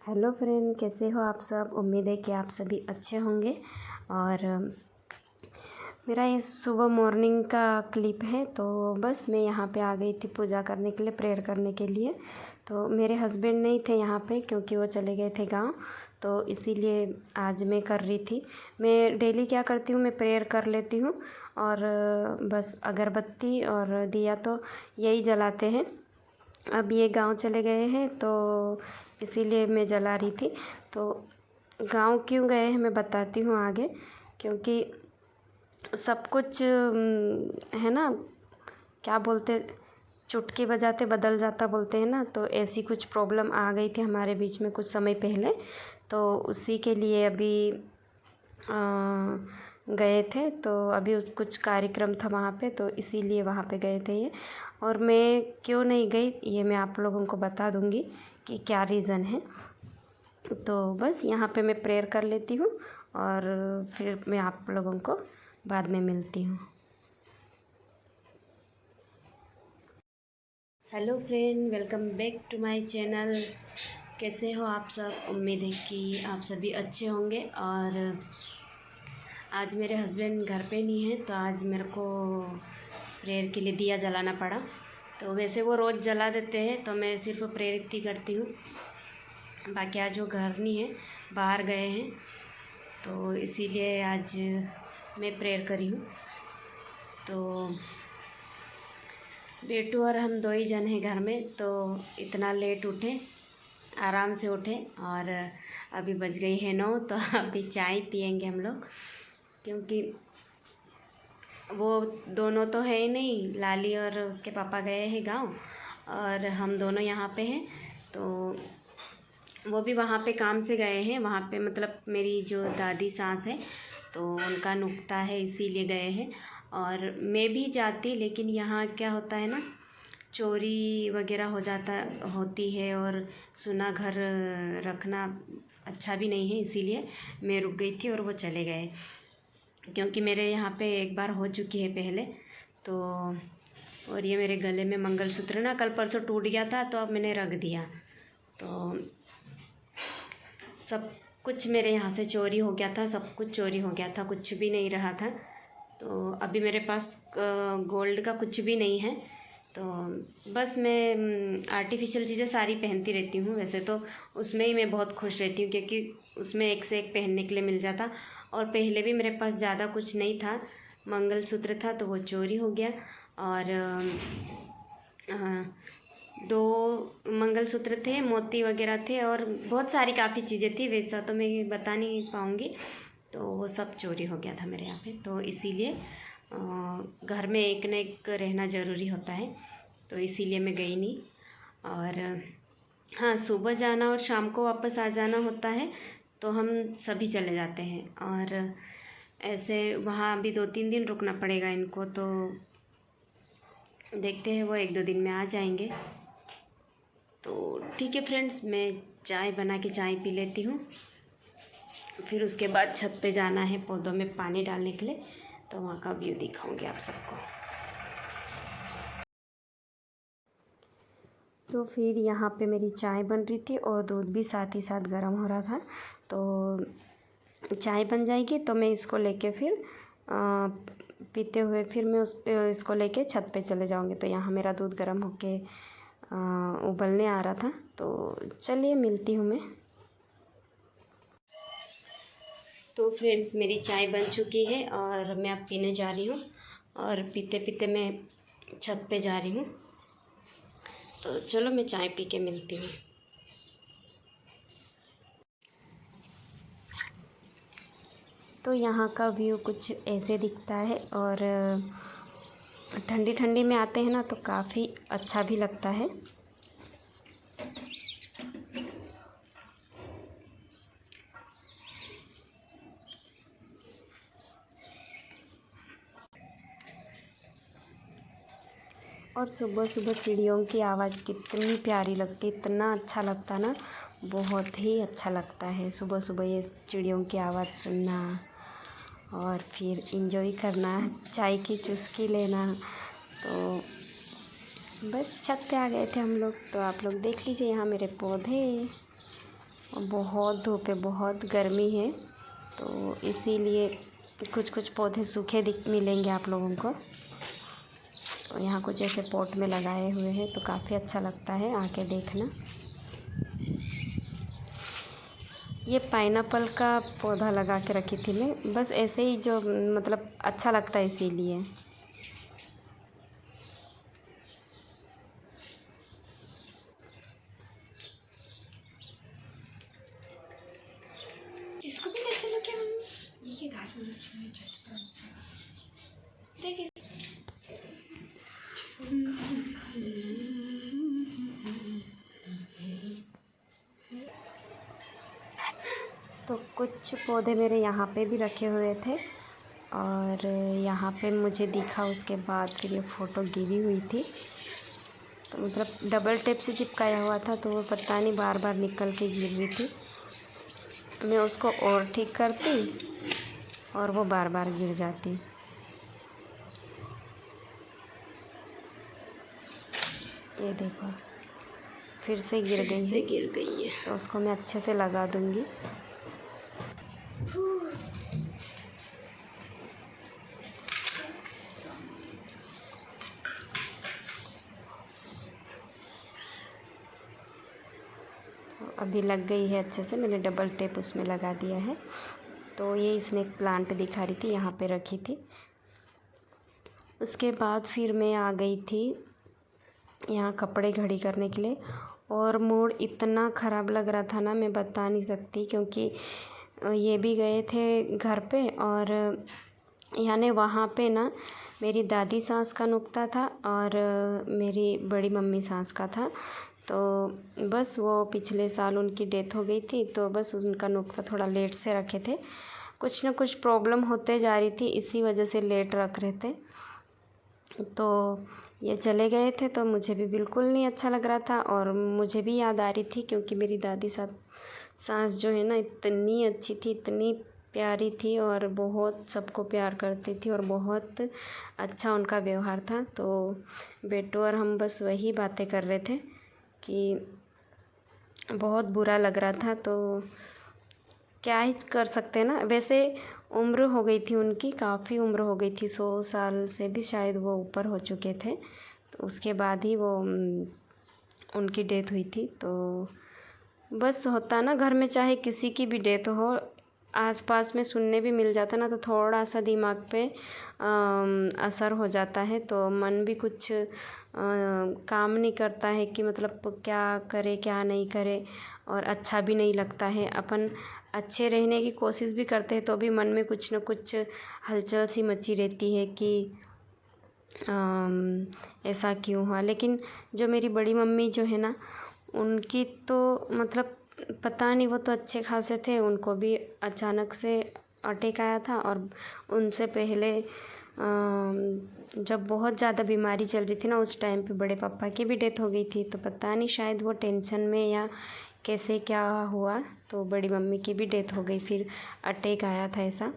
Hello friend, कैसे हो आप सब। उम्मीद है कि आप सभी अच्छे होंगे। और मेरा ये सुबह मॉर्निंग का क्लिप है। तो बस मैं यहाँ पे आ गई थी पूजा करने के लिए, प्रेयर करने के लिए। तो मेरे हस्बैंड नहीं थे यहाँ पे क्योंकि वो चले गए थे गांव। तो इसीलिए आज मैं कर रही थी। मैं डेली क्या करती हूँ, मैं प्रेयर कर लेती हूँ और बस अगरबत्ती और दिया तो यही जलाते हैं। अब ये गांव चले गए हैं तो इसीलिए मैं जला रही थी। तो गांव क्यों गए हैं मैं बताती हूँ आगे, क्योंकि सब कुछ है ना, क्या बोलते, चुटकी बजाते बदल जाता बोलते हैं ना। तो ऐसी कुछ प्रॉब्लम आ गई थी हमारे बीच में कुछ समय पहले। तो उसी के लिए अभी गए थे। तो अभी कुछ कार्यक्रम था वहाँ पे, तो इसीलिए वहाँ पे गए थे ये। और मैं क्यों नहीं गई ये मैं आप लोगों को बता दूँगी कि क्या रीज़न है। तो बस यहाँ पे मैं प्रेयर कर लेती हूँ और फिर मैं आप लोगों को बाद में मिलती हूँ। Hello friend, welcome back to my channel. कैसे हो आप सब। उम्मीद है कि आप सभी अच्छे होंगे। और आज मेरे हस्बैंड घर पे नहीं है तो आज मेरे को प्रेयर के लिए दिया जलाना पड़ा। तो वैसे वो रोज़ जला देते हैं, तो मैं सिर्फ प्रेयर ही करती हूँ। बाकी आज वो घर नहीं है, बाहर गए हैं, तो इसीलिए आज मैं प्रेयर करी हूँ। तो बेटू और हम दो ही जन हैं घर में, तो इतना लेट उठे, आराम से उठे। और अभी बज गई है 9, तो अभी चाय पियेंगे हम लोग, क्योंकि वो दोनों तो है ही नहीं, लाली और उसके पापा गए हैं गांव और हम दोनों यहाँ पे हैं। तो वो भी वहाँ पे काम से गए हैं, वहाँ पे मतलब मेरी जो दादी सास है तो उनका नुकता है, इसीलिए गए हैं। और मैं भी जाती, लेकिन यहाँ क्या होता है ना, चोरी वगैरह होती है और सुना घर रखना अच्छा भी नहीं है, इसीलिए मैं रुक गई थी और वो चले गए। क्योंकि मेरे यहाँ पे एक बार हो चुकी है पहले। तो और ये मेरे गले में मंगलसूत्र ना कल परसों टूट गया था, तो अब मैंने रख दिया। तो सब कुछ मेरे यहाँ से चोरी हो गया था, सब कुछ चोरी हो गया था, कुछ भी नहीं रहा था। तो अभी मेरे पास गोल्ड का कुछ भी नहीं है। तो बस मैं आर्टिफिशियल चीज़ें सारी पहनती रहती हूँ। वैसे तो उसमें ही मैं बहुत खुश रहती हूँ, क्योंकि उसमें एक से एक पहनने के लिए मिल जाता। और पहले भी मेरे पास ज़्यादा कुछ नहीं था, मंगलसूत्र था तो वो चोरी हो गया। और 2 मंगलसूत्र थे, मोती वगैरह थे और बहुत सारी काफ़ी चीज़ें थी, वैसा तो मैं बता नहीं पाऊँगी। तो वो सब चोरी हो गया था मेरे यहाँ पे। तो इसीलिए घर में एक न एक रहना ज़रूरी होता है, तो इसीलिए मैं गई नहीं। और हाँ, सुबह जाना और शाम को वापस आ जाना होता है, तो हम सभी चले जाते हैं। और ऐसे वहाँ अभी 2-3 दिन रुकना पड़ेगा इनको, तो देखते हैं वो 1-2 दिन में आ जाएंगे। तो ठीक है फ्रेंड्स, मैं चाय बना के चाय पी लेती हूँ, फिर उसके बाद छत पे जाना है पौधों में पानी डालने के लिए, तो वहाँ का व्यू दिखाऊंगी आप सबको। तो फिर यहाँ पे मेरी चाय बन रही थी और दूध भी साथ ही साथ गर्म हो रहा था। तो चाय बन जाएगी तो मैं इसको लेके फिर पीते हुए फिर मैं इसको लेके छत पे चले जाऊँगी। तो यहाँ मेरा दूध गर्म होके उबलने आ रहा था, तो चलिए मिलती हूँ मैं। तो फ्रेंड्स, मेरी चाय बन चुकी है और मैं अब पीने जा रही हूँ, और पीते पीते मैं छत पे जा रही हूँ। तो चलो मैं चाय पी के मिलती हूँ। तो यहाँ का व्यू कुछ ऐसे दिखता है, और ठंडी ठंडी में आते हैं ना तो काफ़ी अच्छा भी लगता है। और सुबह सुबह चिड़ियों की आवाज़ कितनी प्यारी लगती, इतना अच्छा लगता ना, बहुत ही अच्छा लगता है सुबह सुबह ये चिड़ियों की आवाज़ सुनना और फिर इंजॉय करना, चाय की चुस्की लेना। तो बस छत पे आ गए थे हम लोग, तो आप लोग देख लीजिए यहाँ मेरे पौधे। और बहुत धूप है, बहुत गर्मी है, तो इसीलिए कुछ कुछ पौधे सूखे दिख मिलेंगे आप लोगों को। तो यहाँ कुछ ऐसे पॉट में लगाए हुए हैं, तो काफ़ी अच्छा लगता है आके देखना। ये पाइनएप्पल का पौधा लगा के रखी थी मैं, बस ऐसे ही, जो मतलब अच्छा लगता है इसीलिए। इसको भी ले चलो क्या मम्मी? ये घास में देख तो कुछ पौधे मेरे यहाँ पे भी रखे हुए थे, और यहाँ पे मुझे दिखा, उसके बाद फिर ये फ़ोटो गिरी हुई थी, तो मतलब डबल टेप से चिपकाया हुआ था, तो वो पता नहीं बार बार निकल के गिर रही थी। मैं उसको और ठीक करती और वो बार बार गिर जाती। ये देखो फिर से गिर गई है, तो उसको मैं अच्छे से लगा दूँगी। अभी लग गई है अच्छे से, मैंने डबल टेप उसमें लगा दिया है। तो ये स्नेक प्लांट दिखा रही थी, यहाँ पे रखी थी। उसके बाद फिर मैं आ गई थी यहाँ कपड़े घड़ी करने के लिए, और मूड इतना ख़राब लग रहा था ना, मैं बता नहीं सकती, क्योंकि ये भी गए थे घर पे, और यानी वहाँ पे ना मेरी दादी सास का नुक्ता था और मेरी बड़ी मम्मी सास का था। तो बस वो पिछले साल उनकी डेथ हो गई थी, तो बस उनका नुक्ता थोड़ा लेट से रखे थे। कुछ ना कुछ प्रॉब्लम होते जा रही थी, इसी वजह से लेट रख रहे थे। तो ये चले गए थे, तो मुझे भी बिल्कुल नहीं अच्छा लग रहा था, और मुझे भी याद आ रही थी, क्योंकि मेरी दादी सास जो है ना, इतनी अच्छी थी, इतनी प्यारी थी, और बहुत सबको प्यार करती थी, और बहुत अच्छा उनका व्यवहार था। तो बेटू और हम बस वही बातें कर रहे थे कि बहुत बुरा लग रहा था, तो क्या ही कर सकते हैं ना। वैसे उम्र हो गई थी उनकी, काफ़ी उम्र हो गई थी, 100 साल से भी शायद वो ऊपर हो चुके थे। तो उसके बाद ही वो उनकी डेथ हुई थी। तो बस होता ना, घर में चाहे किसी की भी डेथ हो, आसपास में सुनने भी मिल जाता ना, तो थोड़ा सा दिमाग पे असर हो जाता है, तो मन भी कुछ काम नहीं करता है कि मतलब क्या करे क्या नहीं करे, और अच्छा भी नहीं लगता है। अपन अच्छे रहने की कोशिश भी करते हैं, तो भी मन में कुछ न कुछ हलचल सी मची रहती है कि ऐसा क्यों हुआ। लेकिन जो मेरी बड़ी मम्मी जो है ना, उनकी तो मतलब पता नहीं, वो तो अच्छे खासे थे, उनको भी अचानक से अटैक आया था, और उनसे पहले जब बहुत ज़्यादा बीमारी चल रही थी ना, उस टाइम पे बड़े पापा की भी डेथ हो गई थी। तो पता नहीं शायद वो टेंशन में या कैसे क्या हुआ, तो बड़ी मम्मी की भी डेथ हो गई, फिर अटैक आया था ऐसा।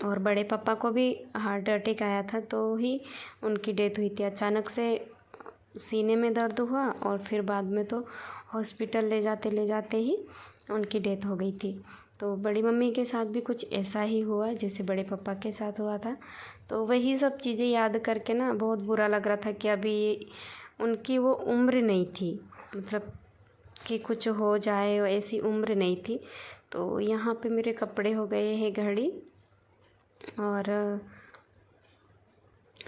और बड़े पापा को भी हार्ट अटैक आया था, तो ही उनकी डेथ हुई थी। अचानक से सीने में दर्द हुआ, और फिर बाद में तो हॉस्पिटल ले जाते ही उनकी डेथ हो गई थी। तो बड़ी मम्मी के साथ भी कुछ ऐसा ही हुआ जैसे बड़े पापा के साथ हुआ था। तो वही सब चीज़ें याद करके ना बहुत बुरा लग रहा था कि अभी उनकी वो उम्र नहीं थी, मतलब कि कुछ हो जाए, ऐसी उम्र नहीं थी। तो यहाँ पे मेरे कपड़े हो गए हैं घड़ी, और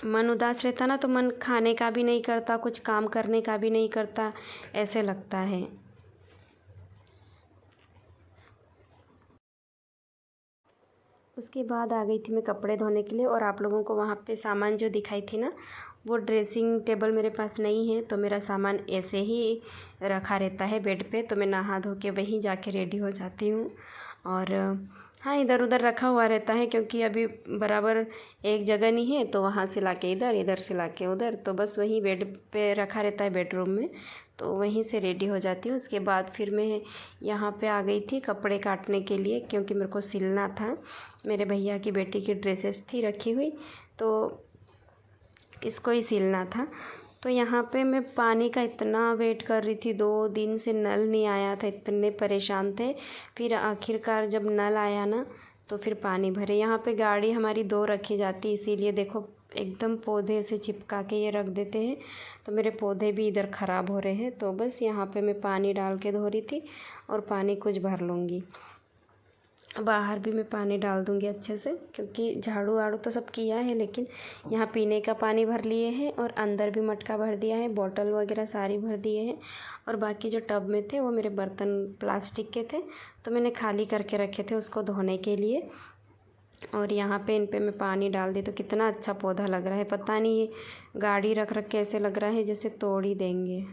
मन उदास रहता ना, तो मन खाने का भी नहीं करता, कुछ काम करने का भी नहीं करता, ऐसे लगता है। उसके बाद आ गई थी मैं कपड़े धोने के लिए, और आप लोगों को वहाँ पे सामान जो दिखाई थी ना, वो ड्रेसिंग टेबल मेरे पास नहीं है, तो मेरा सामान ऐसे ही रखा रहता है बेड पे। तो मैं नहा धो के वहीं जाके रेडी हो जाती हूँ, और हाँ, इधर उधर रखा हुआ रहता है, क्योंकि अभी बराबर एक जगह नहीं है, तो वहाँ से लाके इधर, इधर से लाके उधर, तो बस वही बेड पे रखा रहता है बेडरूम में, तो वहीं से रेडी हो जाती हूँ। उसके बाद फिर मैं यहाँ पे आ गई थी कपड़े काटने के लिए, क्योंकि मेरे को सिलना था। मेरे भैया की बेटी की ड्रेसेस थी रखी हुई, तो इसको ही सिलना था। तो यहाँ पे मैं पानी का इतना वेट कर रही थी, 2 दिन से नल नहीं आया था, इतने परेशान थे। फिर आखिरकार जब नल आया ना तो फिर पानी भरे। यहाँ पे गाड़ी हमारी 2 रखी जाती, इसीलिए देखो एकदम पौधे से चिपका के ये रख देते हैं, तो मेरे पौधे भी इधर ख़राब हो रहे हैं। तो बस यहाँ पे मैं पानी डाल के धो रही थी और पानी कुछ भर लूँगी। बाहर भी मैं पानी डाल दूँगी अच्छे से, क्योंकि झाड़ू वाड़ू तो सब किया है, लेकिन यहाँ पीने का पानी भर लिए हैं और अंदर भी मटका भर दिया है, बॉटल वगैरह सारी भर दिए हैं। और बाकी जो टब में थे वो मेरे बर्तन प्लास्टिक के थे, तो मैंने खाली करके रखे थे उसको धोने के लिए। और यहाँ पे इन पे मैं पानी डाल दी, तो कितना अच्छा पौधा लग रहा है। पता नहीं ये गाड़ी रख रख के ऐसे लग रहा है जैसे तोड़ ही देंगे।